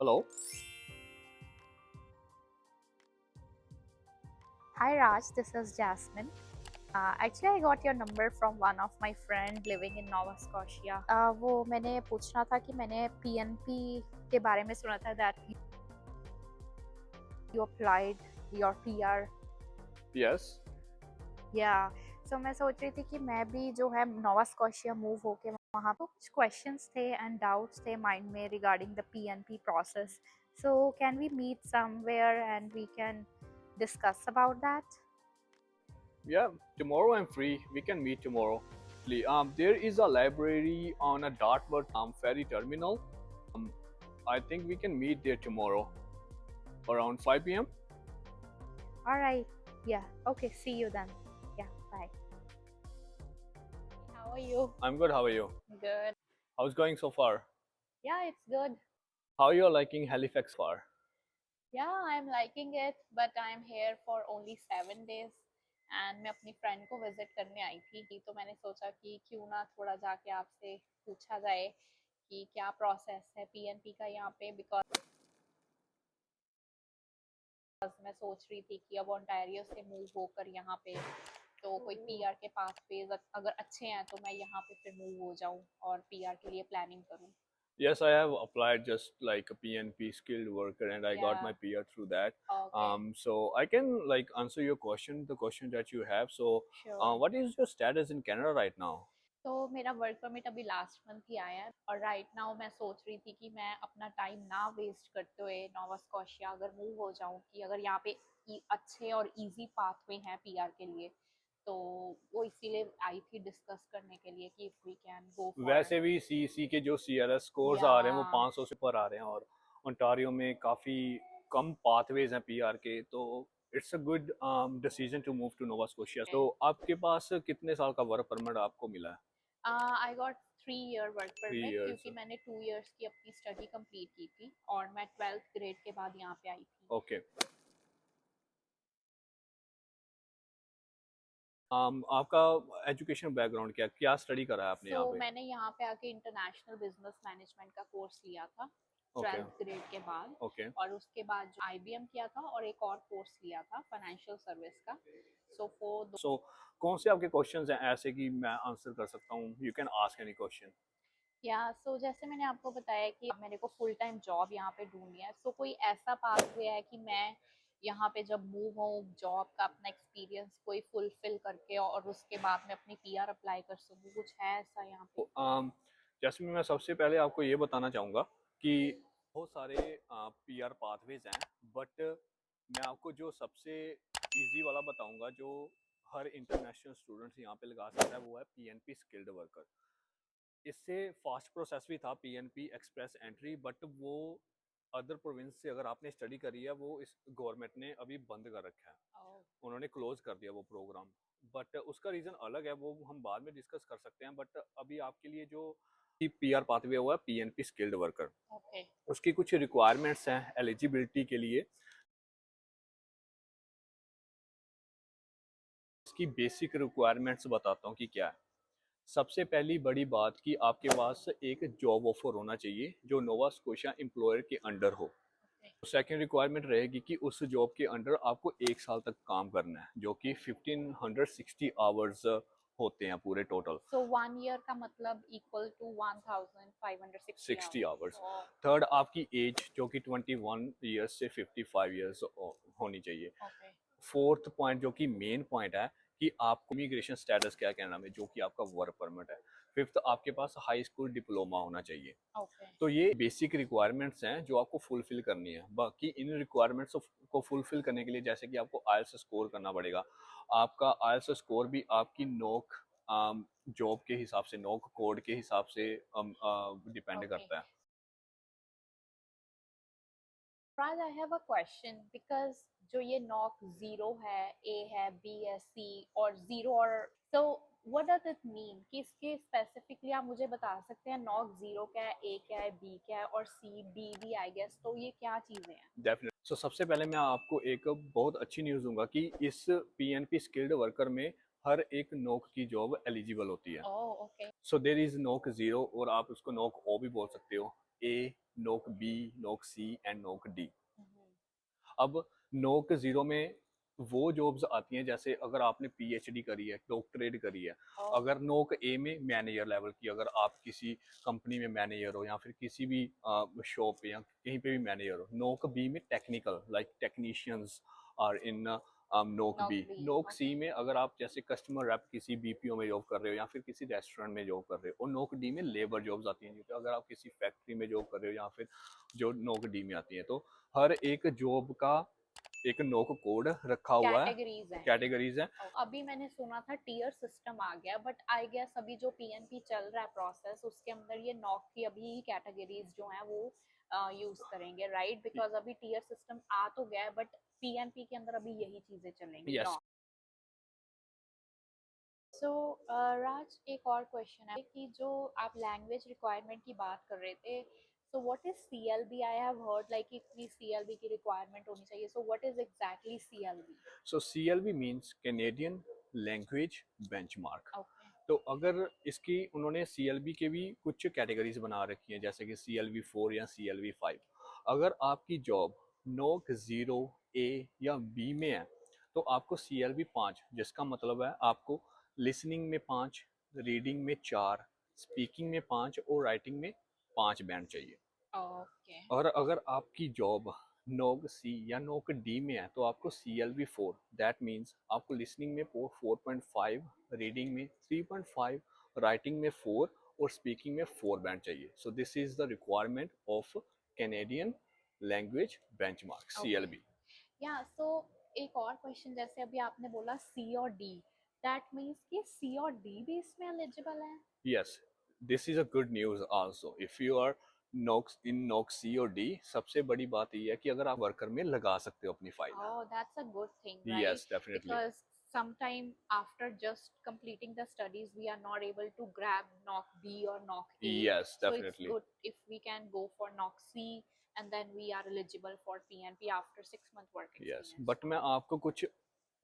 Hello. Hi Raj, this is Jasmine. Actually, I got your number from one of my friend living in Nova Scotia. वो मैंने पूछना था कि मैंने PNP के बारे में सुना था that you applied your PR. Yes. Yeah. So मैं सोच रही थी कि मैं भी जो है नोवा स्कॉशिया मूव होके वहाँ पे कुछ questions थे and doubts थे mind में regarding the PNP process. So can we meet somewhere and we can discuss about that? Yeah. Tomorrow I'm free. We can meet tomorrow. There is a library on a Dartmouth ferry terminal. Um, I think we can meet there tomorrow around 5 p.m. All right. Yeah. Okay. See you then. Yeah. Bye. How are you? I'm good. How are you? Good. How's going so far? Yeah, it's good. How you are liking Halifax far? Yeah, I'm liking it, but I'm here for only 7 days. And मैं अपनी friend को visit करने आई थी तो मैंने सोचा कि क्यों ना थोड़ा जाके आपसे पूछा जाए कि क्या प्रोसेस है PNP का यहाँ पे बिकॉज मैं सोच रही थी कि अब ओंटारियो से मूव होकर यहाँ पे तो कोई PR के पाथवेज अगर अच्छे हैं तो मैं यहाँ पे फिर मूव हो जाऊँ और PR के लिए प्लानिंग करूँ. Yes, I have applied just like a PNP skilled worker, and I got my Yeah. PR through that. Okay. So I can like answer your question, the question that you have. So, Sure. what is your status in Canada right now? तो मेरा work permit अभी last month ही आया है और right now मैं सोच रही थी कि मैं अपना टाइम ना वेस्ट करते हुए नोवा स्कॉशिया अगर मूव हो जाऊं कि अगर यहाँ पे अच्छे और इजी पाथवे हैं PR के लिए तो वो इसीलिए आई थी डिस्कस करने के लिए कि if we can go for. वैसे भी CEC के जो CRS स्कोर्स या आ रहे हैं वो 500 से ऊपर आ रहे हैं, और ओंटारियो में काफ़ी कम पाथवेज हैं PR के, तो it's a good decision to move to Nova Scotia. तो आपके पास कितने साल का वर्क परमिट आपको मिला है? I got 3 year work 3 permit years. क्योंकि मैंने 2 इयर्स की अपनी स्टडी कंप्लीट की थी और मैं 12th ग्रेड के बाद यहाँ पे आई थी. ओके. आपका एजुकेशन बैकग्राउंड क्या क्या स्टडी करा है आपने यहाँ पे? मैंने यहाँ पे आके इंटरनेशनल बिजनेस मैनेजमेंट का कोर्स लिया था ओके. 12th ग्रेड के बाद ओके. और उसके बाद जो IBM किया था और एक और कोर्स लिया था फाइनेंशियल सर्विस का. सो कौन से आपके क्वेश्चंस हैं ऐसे कि मैं आंसर कर सकता हूँ? You can ask any question. जैसे मैंने आपको बताया कि मेरे को फुल टाइम जॉब यहाँ पे ढूंढनी है. कोई ऐसा पाथवे है कि मैं यहाँ पे जब मूव हूँ जॉब का अपना एक्सपीरियंस कोई फुलफिल करके और उसके बाद में अपनी PR अप्लाई कर सकूँ, कुछ है ऐसा यहाँ पे? जैसे मैं सबसे पहले आपको ये बताना चाहूँगा कि बहुत सारे PR पाथवेज हैं, बट मैं आपको जो सबसे इजी वाला बताऊंगा जो हर इंटरनेशनल स्टूडेंट्स यहाँ पे लगा सकता है, वो है PNP स्किल्ड वर्कर. इससे फास्ट प्रोसेस भी था PNP एक्सप्रेस एंट्री, बट वो अदर प्रोविंस से अगर आपने स्टडी करी है वो इस गवर्नमेंट ने अभी बंद कर रखा है. उन्होंने क्लोज कर दिया वो प्रोग्राम, बट उसका रीज़न अलग है, वो हम बाद में डिस्कस कर सकते हैं. बट अभी आपके लिए जो PR पाथवे हुआ है PNP स्किल्ड वर्कर, ओके. उसकी कुछ रिक्वायरमेंट्स हैं एलिजिबिलिटी के लिए. इसकी बेसिक रिक्वायरमेंट्स बताता हूँ कि क्या है. सबसे पहली बड़ी बात कि आपके पास एक जॉब ऑफर होना चाहिए जो नोवा स्कोशिया एम्प्लॉयर के अंडर हो. सेकेंड रिक्वायरमेंट रहेगी कि उस जॉब के अंडर आपको 1 साल तक काम करना है, जो कि 1560 आवर्स होते हैं पूरे टोटल. 1 ईयर का मतलब इक्वल टू 1560 आवर्स. थर्ड, आपकी एज जो कि 21 ईयर्स से 55 ईयर्स होनी चाहिए. ओके. फोर्थ पॉइंट जो कि मेन पॉइंट है कि आपको इमिग्रेशन स्टेटस क्या कनाडा में, जो कि आपका वर्क परमिट है. फिफ्थ, आपके पास हाई स्कूल डिप्लोमा होना चाहिए. ओके. तो ये बेसिक रिक्वायरमेंट्स हैं जो आपको फुलफिल करनी है. बाकी इन रिक्वायरमेंट्स को फुलफिल करने के लिए जैसे कि आपको आईएलटीएस स्कोर करना पड़ेगा. आपका आईएलटीएस स्कोर भी आपकी नोक जॉब के हिसाब से, नोक कोड के हिसाब से डिपेंड करता है. Raj, I have a question because जो ये नॉक 0 है, A है, B है, C और 0 और so what does it mean कि इसके स्पेसिफिकली आप मुझे बता सकते हैं नॉक 0 क्या है, A क्या है, B क्या है और C D भी आई गेस, तो ये क्या चीजें हैं? डेफिनेट. सो सबसे पहले मैं आपको एक बहुत अच्छी न्यूज़ दूंगा कि इस PNP स्किल्ड वर्कर में हर एक नोक की जॉब एलिजिबल होती है. Oh okay. So there is नोक जीरो, और आप उसको नोक ओ भी बोल सकते हो, ए, नोक बी, नोक सी एंड नोक डी। अब नोक जीरो में वो जॉब्स आती हैं, जैसे अगर आपने पीएचडी करी है, डॉक्टरेट करी है, अगर नोक ए में मैनेजर लेवल की, अगर आप किसी कंपनी में मैनेजर हो या फिर किसी भी शॉप पे या कहीं पे भी मैनेजर हो। नोक बी में technical, like technicians are in NOC B. NOC C में अगर आप जैसे कस्टमर रेप किसी बीपीओ में जॉब कर रहे हो या फिर किसी रेस्टोरेंट में जॉब कर रहे हो। और नोक डी में लेबर जॉब्स आती हैं, क्योंकि अगर आप किसी फैक्ट्री में जॉब कर रहे हो या फिर जो नोक डी में आती हैं। तो हर एक जॉब का एक नोक कोड रखा हुआ है, कैटेगरीज है। अभी मैंने सुना था टियर सिस्टम आ गया, बट आई गेस अभी जो पीएनपी चल रहा है प्रोसेस, उसके अंदर ये नॉक की अभी कैटेगरीज जो हैं वो यूज करेंगे, राइट? बिकॉज अभी टियर सिस्टम आ तो गया है, बट पीएनपी के अंदर अभी यही चीजें चलेंगी। yes. सो राज, एक और क्वेश्चन है कि जो आप लैंग्वेज रिक्वायरमेंट की बात कर रहे थे, so what is CLB? I have heard like कि CLB की रिक्वायरमेंट होनी चाहिए, so what is exactly CLB? So CLB means Canadian Language Benchmark. Okay. तो अगर इसकी उन्होंने CLB के भी कुछ कैटेगरीज बना रखी हैं, जैसे कि CLB 4 या CLB 5। अगर आपकी जॉब नोक 0 A या B में है तो आपको CLB 5, जिसका मतलब है आपको लिसनिंग में 5, रीडिंग में 4, स्पीकिंग में 5 और राइटिंग में 5 बैंड चाहिए। Okay. और अगर आपकी जॉब नोक सी या नोक डी में है तो आपको CLB 4, दैट मीन्स आपको लिसनिंग में 4.5, रीडिंग में 3.5, राइटिंग में 4 और स्पीकिंग में 4 बैंड चाहिए। So this is the requirement of Canadian language benchmark, CLB। या सो एक और क्वेश्चन, जैसे अभी आपने बोला सी और डी, दैट मीन्स कि सी और डी भी इसमें एलिजिबल है? Yes, this is a good news also. If you are NOC C और डी, सबसे बड़ी बात यह है कि अगर आप वर्कर में लगा सकते हो अपनी file. Oh, that's a good thing, right? Yes, definitely. Because sometime after just completing the studies, we are not able to grab knock B or knock A. Yes, So it's definitely. good if we can go for knock C, and then we are eligible for PNP after 6 month work experience. Yes, but मैं आपको कुछ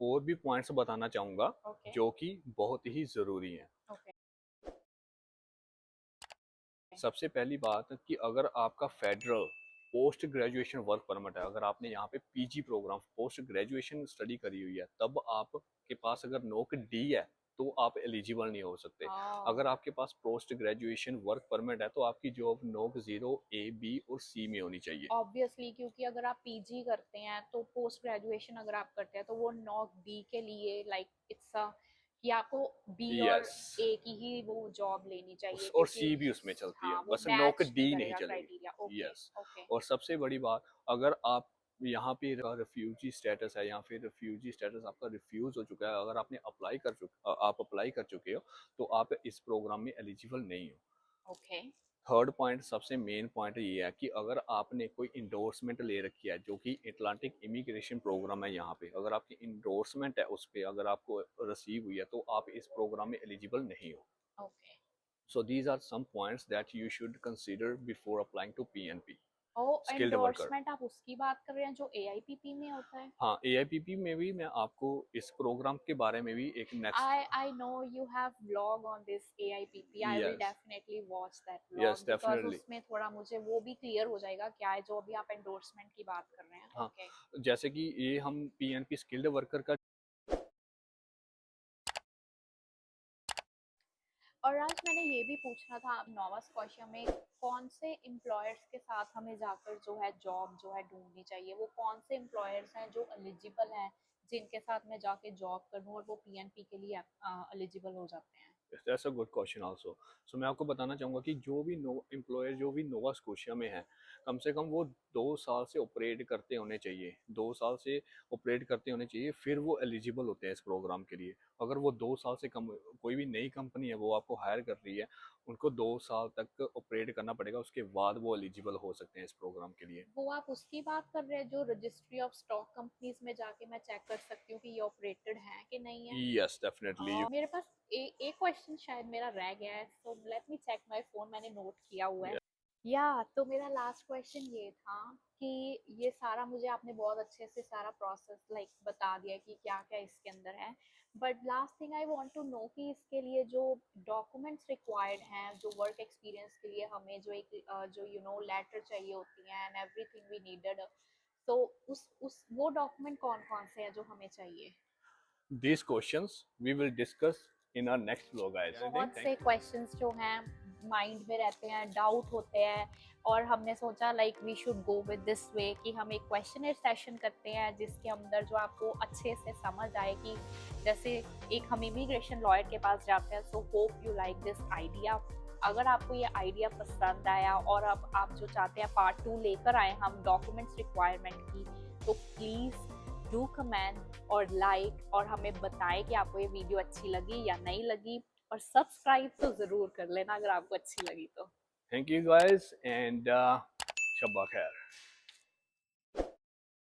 और भी points बताना चाहूँगा Okay. जो कि बहुत ही ज़रूरी हैं। Okay. सबसे पहली बात कि अगर आपका federal post graduation work permit है, अगर आपने यहाँ पे PG program post graduation study करी हुई है, तब आपके पास अगर नोक डी है तो आप एलिजिबल नहीं हो सकते। अगर आपके पास पोस्ट ग्रेजुएशन वर्क परमिट है तो आपकी जॉब नोक 0 A, B और C में होनी चाहिए। ऑब्वियसली, क्योंकि अगर आप पीजी करते हैं तो पोस्ट ग्रेजुएशन अगर आप करते हैं तो वो नॉक डी के लिए लाइक इट्स अ कि आपको बी और ए की ही वो जॉब लेनी चाहिए, और सी भी उसमें चलती है, बस नोक डी नहीं चलेगी। यस। और सबसे बड़ी बात, अगर आप यहाँ पे रिफ्यूजी स्टेटस है या फिर रिफ्यूजी स्टेटस आपका रिफ्यूज हो चुका है, अगर आपने आप अप्लाई कर चुके हो तो आप इस प्रोग्राम में एलिजिबल नहीं हो। ओके। थर्ड पॉइंट, सबसे मेन पॉइंट ये है कि अगर आपने कोई इंडोर्समेंट ले रखी है, जो कि अटलांटिक इमिग्रेशन प्रोग्राम है, यहाँ पे अगर आपकी इंडोर्समेंट है उस पर अगर आपको रिसीव हुई है तो आप इस प्रोग्राम में एलिजिबल नहीं हो। Okay. So these are some points that you should consider before applying to PNP. skilled worker। Endorsement आप उसकी बात कर रहे हैं जो AIPP में होता है? हाँ, AIPP में भी मैं आपको इस प्रोग्राम के बारे में भी एक next I know you have vlog on this AIPP. I will definitely watch that vlog. Yes, definitely. उसमें थोड़ा मुझे वो भी क्लियर हो जाएगा क्या है जो अभी आप एंडोर्समेंट की बात कर रहे हैं। हाँ, जैसे कि ये हम PNP स्किल्ड वर्कर का। और आज मैंने ये भी पूछना था, नोवा स्कॉशिया में कौन से एम्प्लॉयर्स के साथ हमें जाकर जो है जॉब जो है ढूंढनी चाहिए? वो कौन से एम्प्लॉयर्स हैं जो एलिजिबल हैं जिनके साथ मैं जाके जॉब करूं और वो पीएनपी के लिए एलिजिबल हो जाते हैं? That's a good question also. So मैं आपको बताना चाहूँगा कि जो भी एम्प्लॉयर जो भी नोवा स्कोशिया में है, कम से कम वो 2 साल से ऑपरेट करते होने चाहिए, 2 साल से ऑपरेट करते होने चाहिए, फिर वो एलिजिबल होते हैं इस प्रोग्राम के लिए। अगर वो 2 साल से कम, कोई भी नई कंपनी है वो आपको हायर कर रही है, उनको 2 साल तक ऑपरेट करना पड़ेगा, उसके बाद वो एलिजिबल हो सकते हैं इस प्रोग्राम के लिए। वो आप उसकी बात कर रहे हैं जो रजिस्ट्री ऑफ स्टॉक कंपनीज में जाके मैं चेक कर सकती हूँ कि ये ऑपरेटेड है कि नहीं है? Yes, definitely. मेरे पास एक क्वेश्चन शायद मेरा रह गया है, so let me check my phone, मैंने नोट किया हुआ है। या तो मेरा लास्ट क्वेश्चन ये था कि ये सारा मुझे आपने बहुत अच्छे से सारा प्रोसेस लाइक बता दिया कि क्या क्या इसके अंदर है, but last thing I want to know कि इसके लिए जो डॉक्यूमेंट्स रिक्वायर्ड हैं, जो वर्क एक्सपीरियंस के लिए हमें जो एक जो लेटर चाहिए होती हैं एंड एवरीथिंग वी नीडेड, तो उस वो डॉक्यूमेंट कौन कौन से हैं जो हमें चाहिए? These questions we will discuss in our next vlog, guys. Anything? बहुत से क्वेश्चंस जो हैं माइंड में रहते हैं, डाउट होते हैं, और हमने सोचा like we should go with this way कि हम एक क्वेश्चनर सेशन करते हैं जिसके अंदर जो आपको अच्छे से समझ आए कि जैसे एक हम इमिग्रेशन लॉयर के पास जाते हैं। So hope you like this idea. अगर आपको ये आइडिया पसंद आया और अब आप जो चाहते हैं पार्ट 2 लेकर आए हम डॉक्यूमेंट्स रिक्वायरमेंट की, तो प्लीज़ डू कमेंट और लाइक और हमें बताएं कि आपको ये वीडियो अच्छी लगी या नहीं लगी, और सब्सक्राइब तो ज़रूर कर लेना अगर आपको अच्छी लगी तो। Thank you, guys, and Shabba Khair.